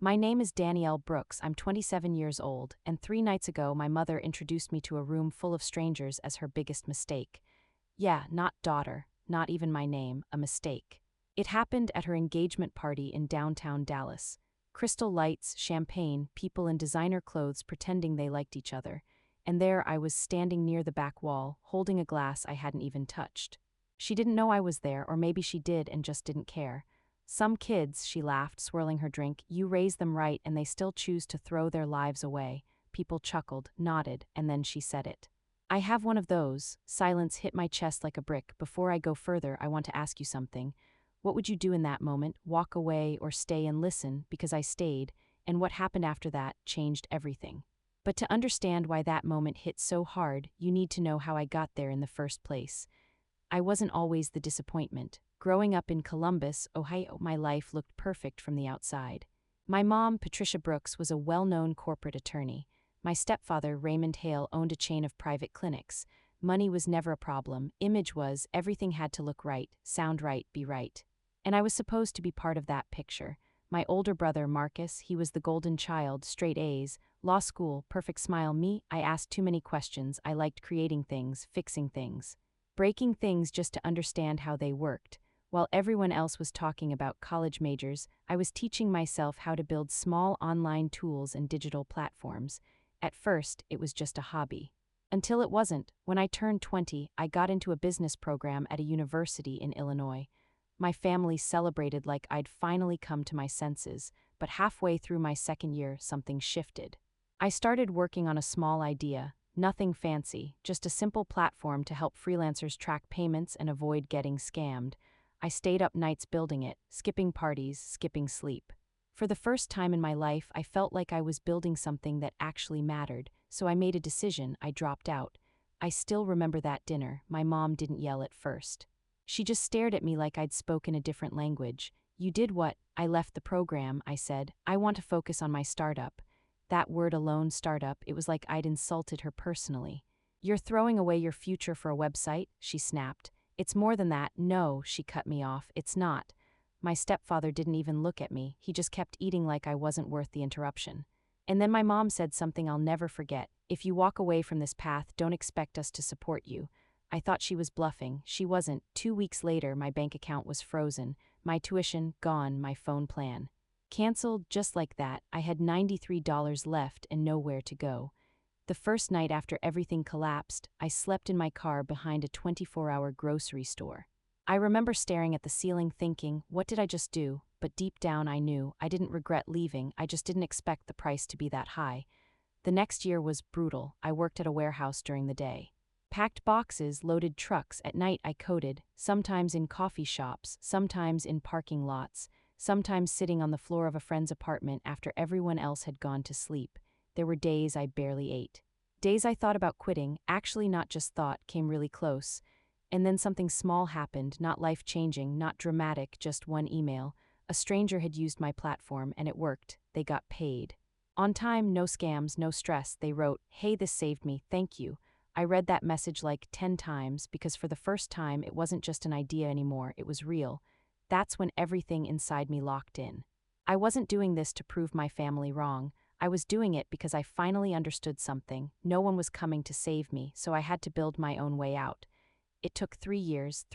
My name is Danielle Brooks. I'm 27 years old, and 3 nights ago, my mother introduced me to a room full of strangers as her biggest mistake. Yeah, not daughter, not even my name, a mistake. It happened at her engagement party in downtown Dallas. Crystal lights, champagne, people in designer clothes pretending they liked each other. And there I was standing near the back wall, holding a glass I hadn't even touched. She didn't know I was there, or maybe she did and just didn't care. Some kids, she laughed, swirling her drink, you raise them right and they still choose to throw their lives away. People chuckled, nodded, and then she said it. I have one of those. Silence hit my chest like a brick. Before I go further, I want to ask you something. What would you do in that moment? Walk away or stay and listen? Because I stayed, and what happened after that changed everything. But to understand why that moment hit so hard, you need to know how I got there in the first place. I wasn't always the disappointment. Growing up in Columbus, Ohio, my life looked perfect from the outside. My mom, Patricia Brooks, was a well-known corporate attorney. My stepfather, Raymond Hale, owned a chain of private clinics. Money was never a problem. Image was, everything had to look right, sound right, be right. And I was supposed to be part of that picture. My older brother, Marcus, he was the golden child, straight A's, law school, perfect smile. Me, I asked too many questions. I liked creating things, fixing things, breaking things just to understand how they worked. While everyone else was talking about college majors, I was teaching myself how to build small online tools and digital platforms. At first, it was just a hobby. Until it wasn't. When I turned 20, I got into a business program at a university in Illinois. My family celebrated like I'd finally come to my senses, but halfway through my second year, something shifted. I started working on a small idea, nothing fancy, just a simple platform to help freelancers track payments and avoid getting scammed. I stayed up nights building it, skipping parties, skipping sleep. For the first time in my life, I felt like I was building something that actually mattered, so I made a decision. I dropped out. I still remember that dinner. My mom didn't yell at first. She just stared at me like I'd spoken a different language. You did what? I left the program, I said. I want to focus on my startup. That word alone, startup, it was like I'd insulted her personally. You're throwing away your future for a website? She snapped. It's more than that. No, she cut me off. It's not. My stepfather didn't even look at me. He just kept eating like I wasn't worth the interruption. And then my mom said something I'll never forget. If you walk away from this path, don't expect us to support you. I thought she was bluffing. She wasn't. 2 weeks later, my bank account was frozen. My tuition, gone. My phone plan canceled. Just like that. I had $93 left and nowhere to go. The first night after everything collapsed, I slept in my car behind a 24-hour grocery store. I remember staring at the ceiling thinking, what did I just do? But deep down I knew I didn't regret leaving. I just didn't expect the price to be that high. The next year was brutal. I worked at a warehouse during the day. Packed boxes, loaded trucks. At night I coded, sometimes in coffee shops, sometimes in parking lots, sometimes sitting on the floor of a friend's apartment after everyone else had gone to sleep. There were days I barely ate. Days I thought about quitting, actually not just thought, came really close. And then something small happened, not life-changing, not dramatic, just one email. A stranger had used my platform and it worked. They got paid. On time, no scams, no stress. They wrote, "Hey, this saved me, thank you." I read that message like 10 times because for the first time it wasn't just an idea anymore, it was real. That's when everything inside me locked in. I wasn't doing this to prove my family wrong. I was doing it because I finally understood something. No one was coming to save me, so I had to build my own way out. It took 3 years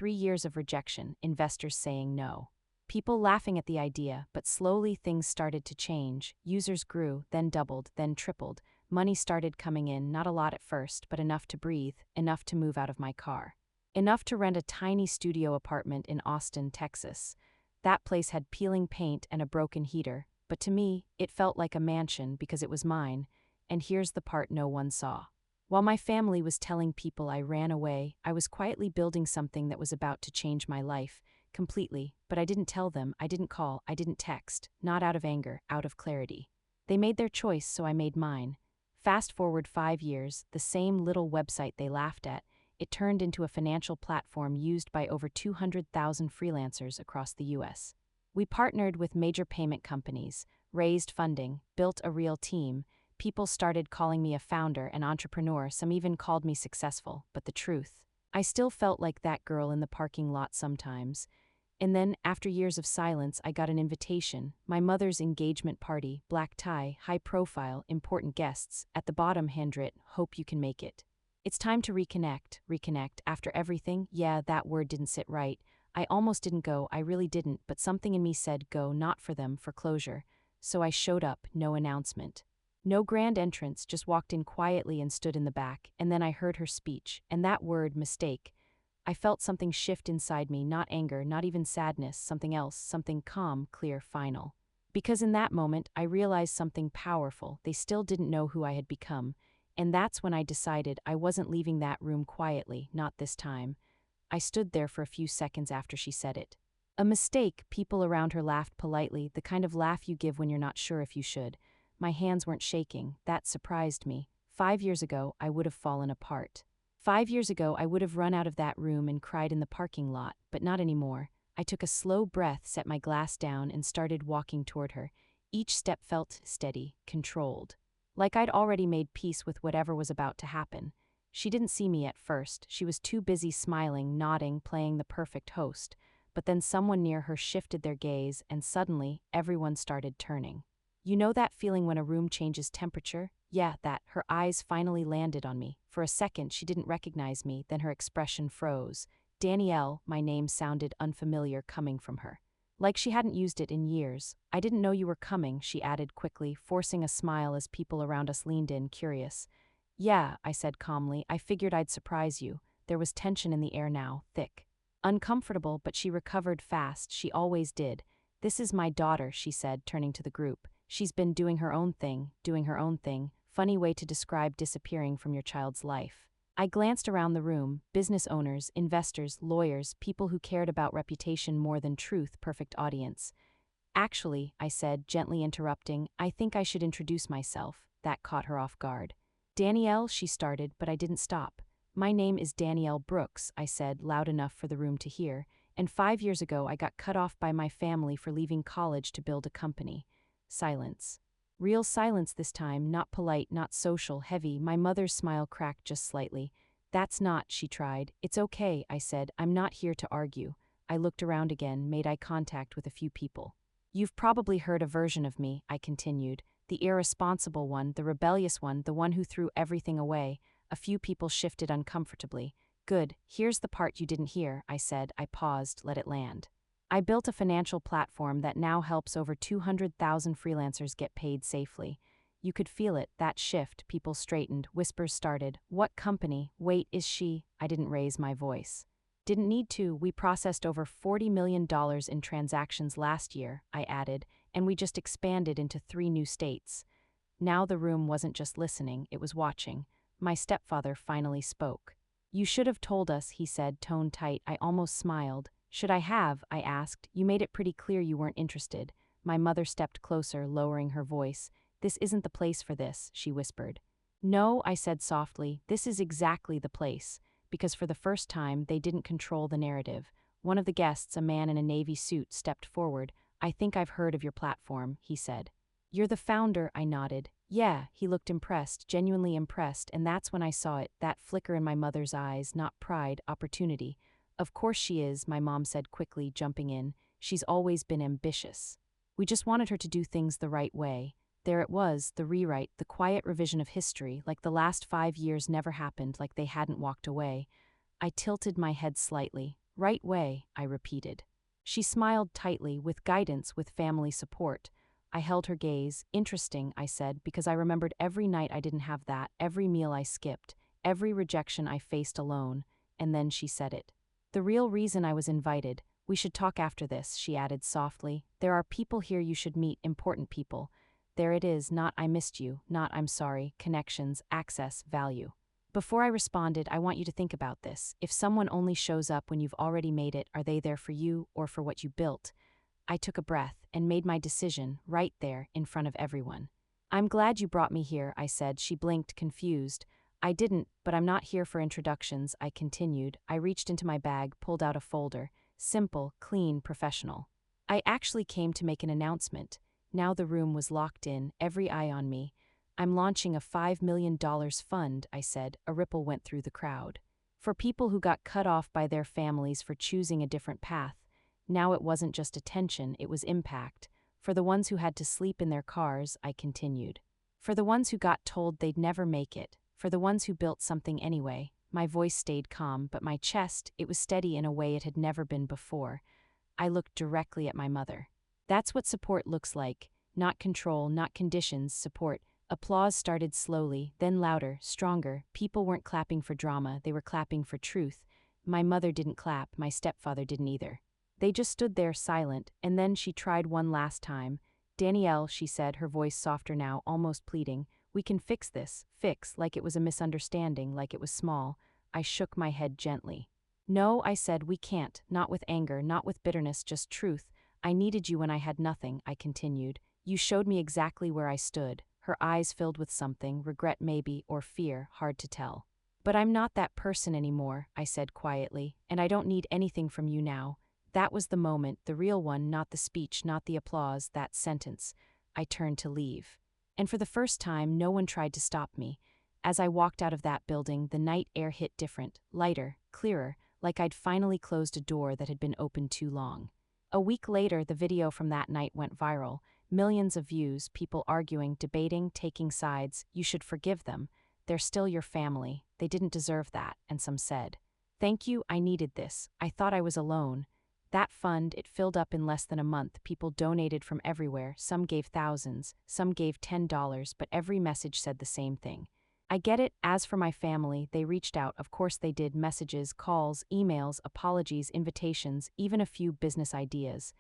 of rejection, investors saying no. People laughing at the idea, but slowly things started to change. Users grew, then doubled, then tripled. Money started coming in, not a lot at first, but enough to breathe, enough to move out of my car. Enough to rent a tiny studio apartment in Austin, Texas. That place had peeling paint and a broken heater, but to me, it felt like a mansion because it was mine, and here's the part no one saw. While my family was telling people I ran away, I was quietly building something that was about to change my life, completely, but I didn't tell them, I didn't call, I didn't text, not out of anger, out of clarity. They made their choice, so I made mine. Fast forward 5 years, the same little website they laughed at, it turned into a financial platform used by over 200,000 freelancers across the US. We partnered with major payment companies, raised funding, built a real team. People started calling me a founder, an entrepreneur, some even called me successful, but the truth, I still felt like that girl in the parking lot sometimes. And then, after years of silence, I got an invitation. My mother's engagement party, black tie, high profile, important guests. At the bottom, handwritten, hope you can make it. It's time to reconnect. After everything, yeah, that word didn't sit right. I almost didn't go, I really didn't, but something in me said go, not for them, for closure. So I showed up, no announcement. No grand entrance, just walked in quietly and stood in the back, and then I heard her speech, and that word, mistake. I felt something shift inside me, not anger, not even sadness, something else, something calm, clear, final. Because in that moment, I realized something powerful. They still didn't know who I had become. And that's when I decided I wasn't leaving that room quietly, not this time. I stood there for a few seconds after she said it. A mistake, people around her laughed politely, the kind of laugh you give when you're not sure if you should. My hands weren't shaking. That surprised me. 5 years ago, I would have fallen apart. 5 years ago, I would have run out of that room and cried in the parking lot, but not anymore. I took a slow breath, set my glass down, and started walking toward her. Each step felt steady, controlled. Like I'd already made peace with whatever was about to happen. She didn't see me at first. She was too busy smiling, nodding, playing the perfect host. But then someone near her shifted their gaze, and suddenly, everyone started turning. You know that feeling when a room changes temperature? Yeah, that. Her eyes finally landed on me. For a second, she didn't recognize me, then her expression froze. Danielle, my name sounded unfamiliar coming from her. Like she hadn't used it in years. I didn't know you were coming, she added quickly, forcing a smile as people around us leaned in, curious. Yeah, I said calmly. I figured I'd surprise you. There was tension in the air now, thick. Uncomfortable, but she recovered fast. She always did. This is my daughter, she said, turning to the group. She's been doing her own thing. Funny way to describe disappearing from your child's life. I glanced around the room, business owners, investors, lawyers, people who cared about reputation more than truth, perfect audience. Actually, I said, gently interrupting, I think I should introduce myself. That caught her off guard. Danielle, she started, but I didn't stop. My name is Danielle Brooks, I said, loud enough for the room to hear, and 5 years ago I got cut off by my family for leaving college to build a company. Silence. Real silence this time, not polite, not social, heavy. My mother's smile cracked just slightly. That's not, she tried. It's okay, I said. I'm not here to argue. I looked around again, made eye contact with a few people. You've probably heard a version of me, I continued. The irresponsible one, the rebellious one, the one who threw everything away. A few people shifted uncomfortably. Good, here's the part you didn't hear, I said. I paused, let it land. I built a financial platform that now helps over 200,000 freelancers get paid safely. You could feel it, that shift. People straightened, whispers started. What company? Wait, is she? I didn't raise my voice. Didn't need to. We processed over $40 million in transactions last year, I added, and we just expanded into 3 new states. Now the room wasn't just listening, it was watching. My stepfather finally spoke. You should have told us, he said, tone tight. I almost smiled. Should I have? I asked. You made it pretty clear you weren't interested. My mother stepped closer, lowering her voice. This isn't the place for this, she whispered. No, I said softly, this is exactly the place. Because for the first time, they didn't control the narrative. One of the guests, a man in a navy suit, stepped forward. I think I've heard of your platform, he said. You're the founder, I nodded. Yeah, he looked impressed, genuinely impressed, and that's when I saw it, that flicker in my mother's eyes, not pride, opportunity. Of course she is, my mom said quickly, jumping in. She's always been ambitious. We just wanted her to do things the right way. There it was, the rewrite, the quiet revision of history, like the last 5 years never happened, like they hadn't walked away. I tilted my head slightly. Right way, I repeated. She smiled tightly, with guidance, with family support. I held her gaze. Interesting, I said, because I remembered every night I didn't have that, every meal I skipped, every rejection I faced alone. And then she said it. The real reason I was invited. We should talk after this, she added softly. There are people here you should meet, important people. There it is, not I missed you, not I'm sorry, connections, access, value. Before I responded, I want you to think about this. If someone only shows up when you've already made it, are they there for you or for what you built? I took a breath and made my decision right there in front of everyone. I'm glad you brought me here, I said. She blinked, confused. I didn't, but I'm not here for introductions, I continued. I reached into my bag, pulled out a folder. Simple, clean, professional. I actually came to make an announcement. Now the room was locked in, every eye on me. I'm launching a $5 million fund, I said. A ripple went through the crowd. For people who got cut off by their families for choosing a different path. Now it wasn't just attention, it was impact. For the ones who had to sleep in their cars, I continued. For the ones who got told they'd never make it. For the ones who built something anyway. My voice stayed calm, but my chest, it was steady in a way it had never been before. I looked directly at my mother. That's what support looks like. Not control, not conditions, support. Applause started slowly, then louder, stronger. People weren't clapping for drama, they were clapping for truth. My mother didn't clap, my stepfather didn't either. They just stood there silent, and then she tried one last time. "Danielle," she said, her voice softer now, almost pleading, "we can fix this." Fix, like it was a misunderstanding, like it was small. I shook my head gently. "No," I said, "we can't. Not with anger, not with bitterness, just truth. I needed you when I had nothing," I continued. "You showed me exactly where I stood." Her eyes filled with something, regret maybe, or fear, hard to tell. "But I'm not that person anymore," I said quietly, "and I don't need anything from you now." That was the moment, the real one, not the speech, not the applause, that sentence. I turned to leave. And for the first time, no one tried to stop me. As I walked out of that building, the night air hit different, lighter, clearer, like I'd finally closed a door that had been open too long. A week later, the video from that night went viral. Millions of views, people arguing, debating, taking sides. "You should forgive them. They're still your family. They didn't deserve that," and some said. "Thank you, I needed this. I thought I was alone." That fund, it filled up in less than a month. People donated from everywhere. Some gave thousands, some gave $10, but every message said the same thing. "I get it." As for my family, they reached out. Of course they did. Messages, calls, emails, apologies, invitations, even a few business ideas.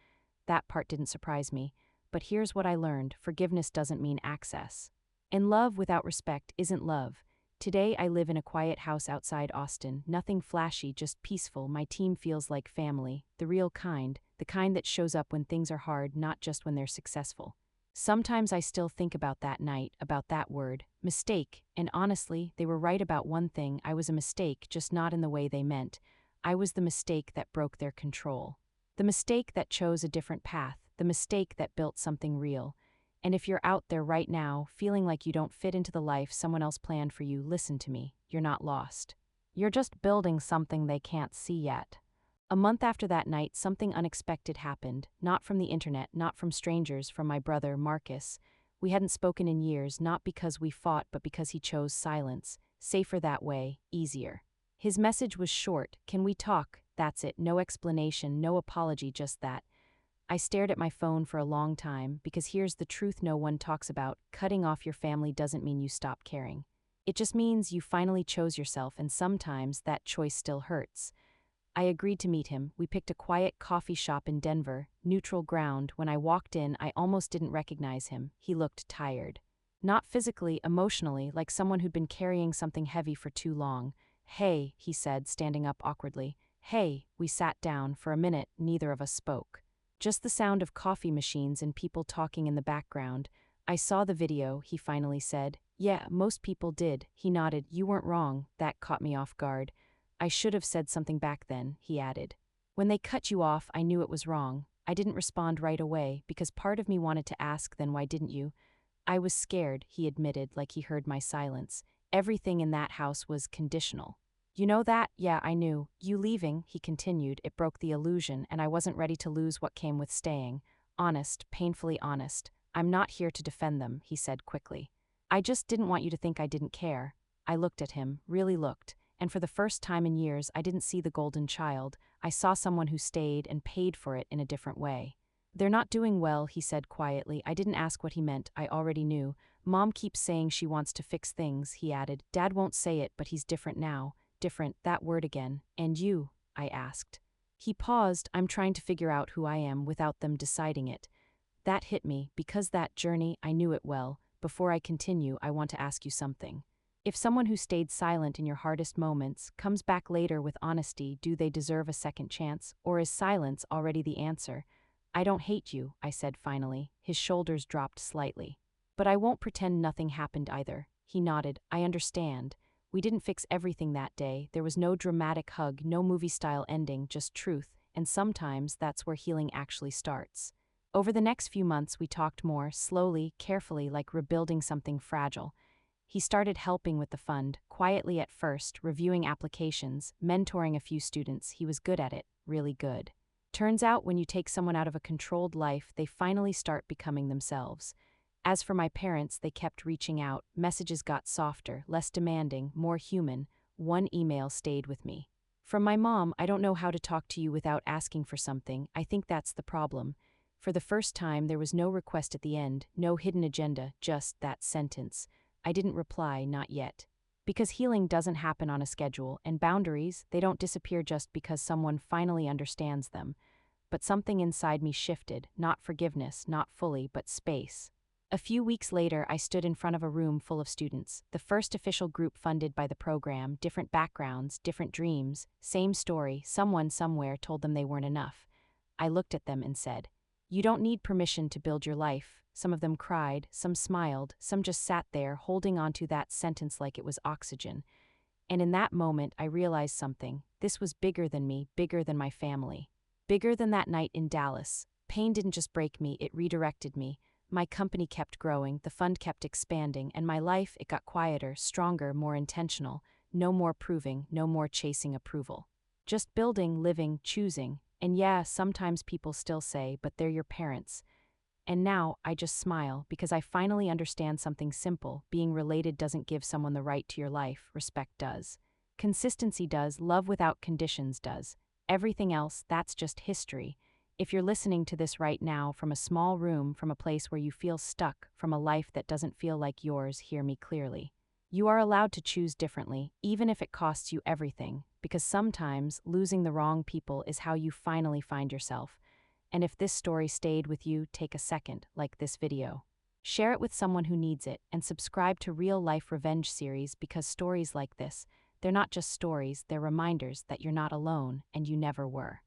That part didn't surprise me. But here's what I learned: forgiveness doesn't mean access. And love without respect isn't love. Today I live in a quiet house outside Austin, nothing flashy, just peaceful. My team feels like family, the real kind, the kind that shows up when things are hard, not just when they're successful. Sometimes I still think about that night, about that word, mistake, and honestly, they were right about one thing: I was a mistake, just not in the way they meant. I was the mistake that broke their control. The mistake that chose a different path, the mistake that built something real. And if you're out there right now, feeling like you don't fit into the life someone else planned for you, listen to me. You're not lost. You're just building something they can't see yet. A month after that night, something unexpected happened. Not from the internet, not from strangers, from my brother, Marcus. We hadn't spoken in years, not because we fought, but because he chose silence. Safer that way, easier. His message was short: "Can we talk?" That's it. No explanation, no apology, just that. I stared at my phone for a long time, because here's the truth no one talks about: cutting off your family doesn't mean you stop caring. It just means you finally chose yourself, and sometimes that choice still hurts. I agreed to meet him. We picked a quiet coffee shop in Denver, neutral ground. When I walked in, I almost didn't recognize him. He looked tired. Not physically, emotionally, like someone who'd been carrying something heavy for too long. "Hey," he said, standing up awkwardly. "Hey." We sat down. For a minute, neither of us spoke. Just the sound of coffee machines and people talking in the background. "I saw the video," he finally said. "Yeah, most people did." He nodded. "You weren't wrong." That caught me off guard. "I should have said something back then," he added. "When they cut you off, I knew it was wrong." I didn't respond right away, because part of me wanted to ask, "Then why didn't you?" "I was scared," he admitted, like he heard my silence. "Everything in that house was conditional." "You know that?" "Yeah, I knew." "You leaving," he continued, "it broke the illusion, and I wasn't ready to lose what came with staying." Honest, painfully honest. "I'm not here to defend them," he said quickly. "I just didn't want you to think I didn't care." I looked at him, really looked, and for the first time in years I didn't see the golden child. I saw someone who stayed and paid for it in a different way. "They're not doing well," he said quietly. I didn't ask what he meant, I already knew. "Mom keeps saying she wants to fix things," he added. "Dad won't say it, but he's different now." Different, that word again. "And you?" I asked. He paused. "I'm trying to figure out who I am without them deciding it." That hit me, because that journey, I knew it well. Before I continue, I want to ask you something. If someone who stayed silent in your hardest moments comes back later with honesty, do they deserve a second chance, or is silence already the answer? "I don't hate you," I said finally. His shoulders dropped slightly. "But I won't pretend nothing happened either." He nodded. "I understand. We didn't fix everything that day. There was no dramatic hug, no movie-style ending, just truth, and sometimes that's where healing actually starts." Over the next few months we talked more, slowly, carefully, like rebuilding something fragile. He started helping with the fund, quietly at first, reviewing applications, mentoring a few students. He was good at it, really good. Turns out when you take someone out of a controlled life, they finally start becoming themselves. As for my parents, they kept reaching out, messages got softer, less demanding, more human. One email stayed with me. From my mom, I don't know how to talk to you without asking for something. I think that's the problem. For the first time, there was no request at the end, no hidden agenda, just that sentence. I didn't reply, not yet. Because healing doesn't happen on a schedule, and boundaries, they don't disappear just because someone finally understands them. But something inside me shifted, not forgiveness, not fully, but space. A few weeks later, I stood in front of a room full of students, the first official group funded by the program, different backgrounds, different dreams, same story, someone somewhere told them they weren't enough. I looked at them and said, "You don't need permission to build your life." Some of them cried, some smiled, some just sat there holding onto that sentence like it was oxygen. And in that moment, I realized something. This was bigger than me, bigger than my family. Bigger than that night in Dallas. Pain didn't just break me, it redirected me. My company kept growing, the fund kept expanding, and my life, it got quieter, stronger, more intentional. No more proving, no more chasing approval. Just building, living, choosing. And yeah, sometimes people still say, but they're your parents. And now, I just smile, because I finally understand something simple. Being related doesn't give someone the right to your life, respect does. Consistency does, love without conditions does. Everything else, that's just history. If you're listening to this right now from a small room, from a place where you feel stuck, from a life that doesn't feel like yours, hear me clearly. You are allowed to choose differently, even if it costs you everything, because sometimes losing the wrong people is how you finally find yourself. And if this story stayed with you, take a second, like this video. Share it with someone who needs it, and subscribe to Real Life Revenge series, because stories like this, they're not just stories, they're reminders that you're not alone and you never were.